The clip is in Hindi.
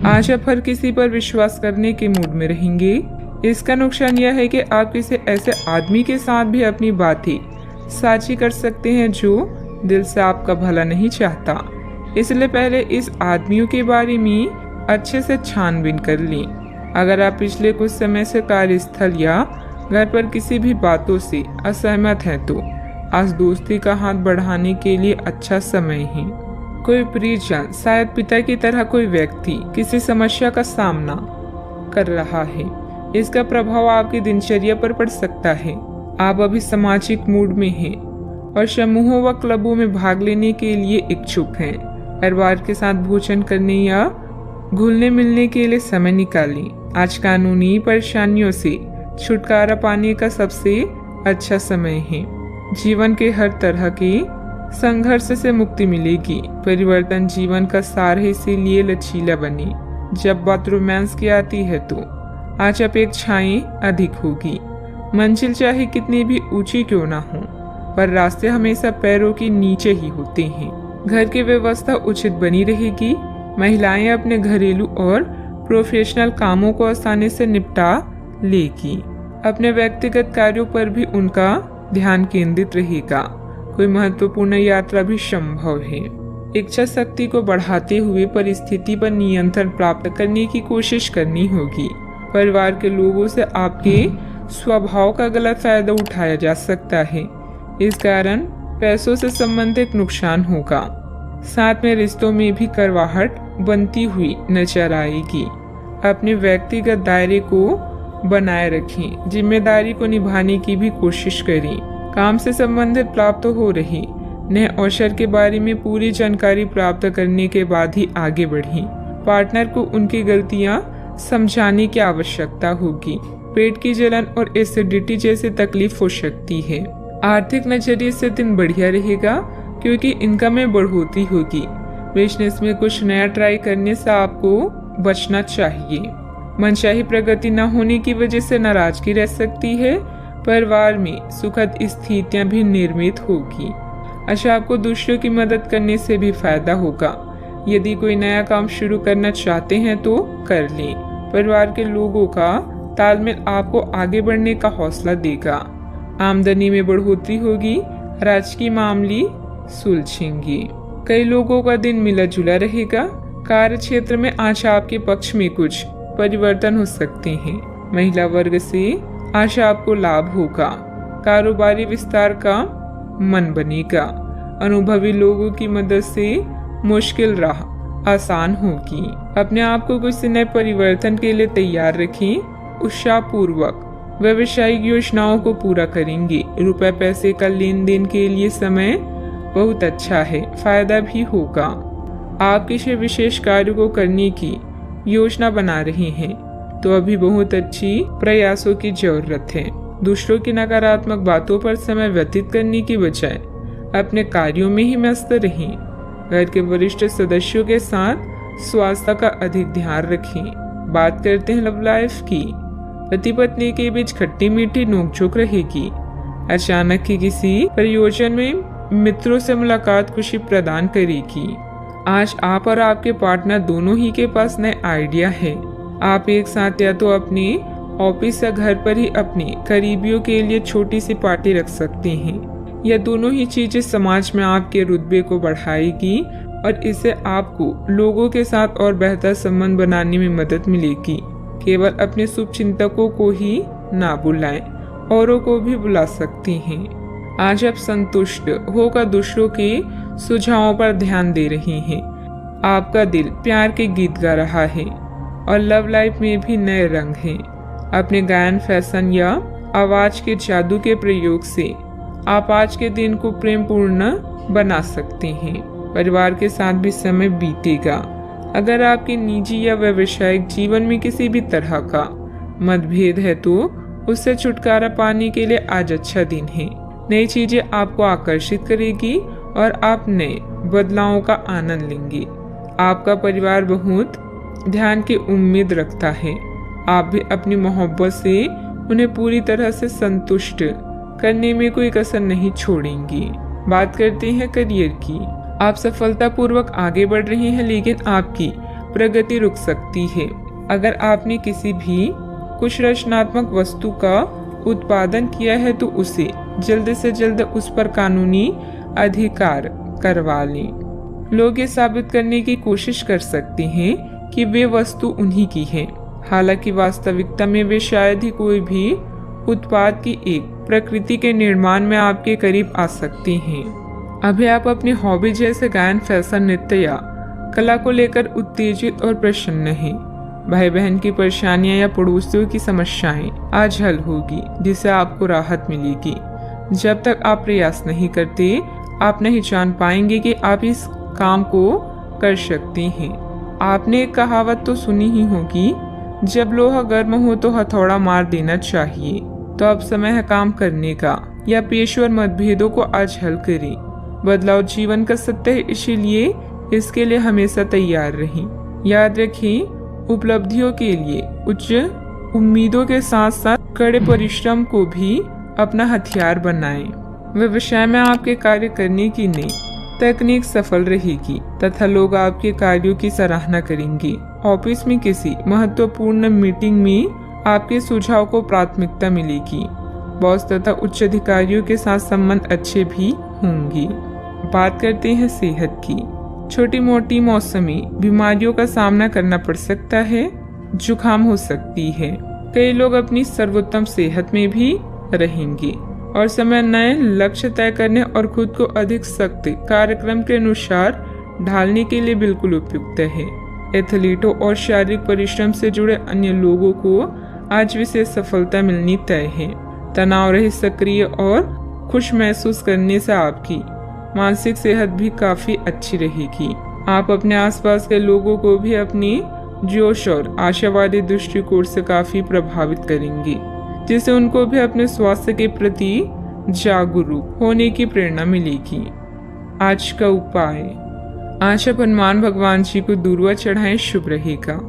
आज आप हर किसी पर विश्वास करने के मूड में रहेंगे। इसका नुकसान यह है कि आप किसी ऐसे आदमी के साथ भी अपनी बातें साझी कर सकते हैं जो दिल से आपका भला नहीं चाहता। इसलिए पहले इस आदमियों के बारे में अच्छे से छानबीन कर लें। अगर आप पिछले कुछ समय से कार्यस्थल या घर पर किसी भी बातों से असहमत हैं तो आज दोस्ती का हाथ बढ़ाने के लिए अच्छा समय है। कोई परिजन, शायद पिता की तरह कोई व्यक्ति किसी समस्या का सामना कर रहा है। इसका प्रभाव आपकी दिनचर्या पर पड़ सकता है। आप अभी सामाजिक मूड में हैं और समूहों व क्लबों में भाग लेने के लिए इच्छुक हैं। परिवार के साथ भोजन करने या घुलने मिलने के लिए समय निकालें। आज कानूनी परेशानियों से छुटकारा पाने का सबसे अच्छा समय है। जीवन के हर तरह के संघर्ष से मुक्ति मिलेगी। परिवर्तन जीवन का सार है, इसीलिए लचीला बने। जब बात रोमांस की आती है तो आज अपेक्षाएं अधिक होगी। मंजिल चाहे कितनी भी ऊंची क्यों ना हो, पर रास्ते हमेशा पैरों के नीचे ही होते हैं। घर की व्यवस्था उचित बनी रहेगी। महिलाएं अपने घरेलू और प्रोफेशनल कामों को आसानी से निपटा लेगी। अपने व्यक्तिगत कार्यों पर भी उनका ध्यान केंद्रित रहेगा। कोई महत्वपूर्ण यात्रा भी संभव है। इच्छा शक्ति को बढ़ाते हुए परिस्थिति पर नियंत्रण प्राप्त करने की कोशिश करनी होगी। परिवार के लोगों से आपके स्वभाव का गलत फायदा उठाया जा सकता है। इस कारण पैसों से संबंधित नुकसान होगा। साथ में रिश्तों में भी करवाहट बनती हुई नजर आएगी। अपने व्यक्तिगत दायरे को बनाए रखें। जिम्मेदारी को निभाने की भी कोशिश करें। काम से संबंधित प्राप्त हो रही नए अवसर के बारे में पूरी जानकारी प्राप्त करने के बाद ही आगे बढ़ें। पार्टनर को उनकी गलतियां समझाने की आवश्यकता होगी। पेट की जलन और एसिडिटी जैसी तकलीफ हो सकती है। आर्थिक नजरिए से दिन बढ़िया रहेगा क्योंकि इनकम में बढ़ोतरी होगी। बिजनेस में कुछ नया ट्राई करने से आपको बचना चाहिए। मनचाही प्रगति न होने की वजह से नाराजगी रह सकती है। परिवार में सुखद स्थितियां भी निर्मित होगी। अच्छा, आपको दूसरों की मदद करने से भी फायदा होगा। यदि कोई नया काम शुरू करना चाहते हैं तो कर लें। परिवार के लोगों का तालमेल आपको आगे बढ़ने का हौसला देगा। आमदनी में बढ़ोतरी होगी। राजकीय मामले सुलझेंगे। कई लोगों का दिन मिला जुला रहेगा। कार्य क्षेत्र में आज आपके पक्ष में कुछ परिवर्तन हो सकते हैं। महिला वर्ग से आज आपको लाभ होगा। कारोबारी विस्तार का मन बनेगा। अनुभवी लोगों की मदद से मुश्किल राह आसान होगी। अपने आप को कुछ नए परिवर्तन के लिए तैयार रखें। उत्साहपूर्वक व्यावसायिक योजनाओं को पूरा करेंगे। रुपए पैसे का लेन देन के लिए समय बहुत अच्छा है। फायदा भी होगा। आप किसी विशेष कार्य को करने की योजना बना रहे हैं तो अभी बहुत अच्छी प्रयासों की जरूरत है। दूसरों की नकारात्मक बातों पर समय व्यतीत करने की बजाय अपने कार्यों में ही मस्त रहें। घर के वरिष्ठ सदस्यों के साथ स्वास्थ्य का अधिक ध्यान रखें। बात करते हैं लव लाइफ की। पति पत्नी के बीच खट्टी मीठी नोकझोंक रहेगी। अचानक ही किसी प्रयोजन में मित्रों से मुलाकात खुशी प्रदान करेगी। आज आप और आपके पार्टनर दोनों ही के पास नए आइडिया है। आप एक साथ या तो अपने ऑफिस या घर पर ही अपने करीबियों के लिए छोटी सी पार्टी रख सकते हैं। यह दोनों ही चीजें समाज में आपके रुतबे को बढ़ाएगी और इससे आपको लोगों के साथ और बेहतर संबंध बनाने में मदद मिलेगी। केवल अपने शुभ चिंतकों को ही ना बुलाएं, औरों को भी बुला सकते हैं। आज आप संतुष्ट होकर दूसरों के सुझावों पर ध्यान दे रहे हैं। आपका दिल प्यार के गीत गा रहा है और लव लाइफ में भी नए रंग हैं। अपने गायन, फैशन या आवाज के जादू के प्रयोग से आप आज के दिन को प्रेमपूर्ण बना सकते हैं। परिवार के साथ भी समय बीतेगा। अगर आपके निजी या व्यावसायिक जीवन में किसी भी तरह का मतभेद है तो उससे छुटकारा पाने के लिए आज अच्छा दिन है। नई चीजें आपको आकर्षित करेगी और आप नए बदलावों का आनंद लेंगे। आपका परिवार बहुत ध्यान की उम्मीद रखता है। आप भी अपनी मोहब्बत से उन्हें पूरी तरह से संतुष्ट करने में कोई कसर नहीं छोड़ेंगी। बात करते हैं करियर की। आप सफलतापूर्वक आगे बढ़ रहे हैं, लेकिन आपकी प्रगति रुक सकती है। अगर आपने किसी भी कुछ रचनात्मक वस्तु का उत्पादन किया है तो उसे जल्द से जल्द उस पर कानूनी अधिकार करवा लें। लोग ये साबित करने की कोशिश कर सकते हैं कि वे वस्तु उन्हीं की है, हालांकि वास्तविकता में वे शायद ही कोई भी उत्पाद की एक प्रकृति के निर्माण में आपके करीब आ सकते हैं। अभी आप अपनी हॉबी जैसे गायन, फैशन, नृत्य या कला को लेकर उत्तेजित और प्रसन्न हैं। भाई बहन की परेशानियां या पड़ोसियों की समस्याएं आज हल होगी, जिससे आपको राहत मिलेगी। जब तक आप प्रयास नहीं करते, आप नहीं जान पाएंगे कि आप इस काम को कर सकते हैं। आपने एक कहावत तो सुनी ही होगी, जब लोहा गर्म हो तो हथौड़ा मार देना चाहिए। तो अब समय है काम करने का, या पेशेवर मतभेदों को आज हल करें। बदलाव जीवन का सत्य है, इसीलिए इसके लिए हमेशा तैयार रहें। याद रखें, उपलब्धियों के लिए उच्च उम्मीदों के साथ साथ कड़े परिश्रम को भी अपना हथियार बनाएं। व्यवसाय में आपके कार्य करने की नई तकनीक सफल रहेगी तथा लोग आपके कार्यों की सराहना करेंगे। ऑफिस में किसी महत्वपूर्ण मीटिंग में आपके सुझाव को प्राथमिकता मिलेगी। बॉस तथा उच्च अधिकारियों के साथ संबंध अच्छे भी होंगे। बात करते हैं सेहत की। छोटी मोटी मौसमी बीमारियों का सामना करना पड़ सकता है, जुकाम हो सकती है। कई लोग अपनी सर्वोत्तम सेहत में भी रहेंगे और समय नए लक्ष्य तय करने और खुद को अधिक सख्त कार्यक्रम के अनुसार ढालने के लिए बिल्कुल उपयुक्त है। एथलीटों और शारीरिक परिश्रम से जुड़े अन्य लोगों को आज विशेष सफलता मिलनी तय है। तनाव रहित, सक्रिय और खुश महसूस करने से आपकी मानसिक सेहत भी काफी अच्छी रहेगी। आप अपने आसपास के लोगों को भी अपनी जोश और आशावादी दृष्टिकोण से काफी प्रभावित करेंगे, जिससे उनको भी अपने स्वास्थ्य के प्रति जागरूक होने की प्रेरणा मिलेगी। आज का उपाय, आज आप हनुमान भगवान जी को दूर्वा चढ़ाएं, शुभ रहेगा।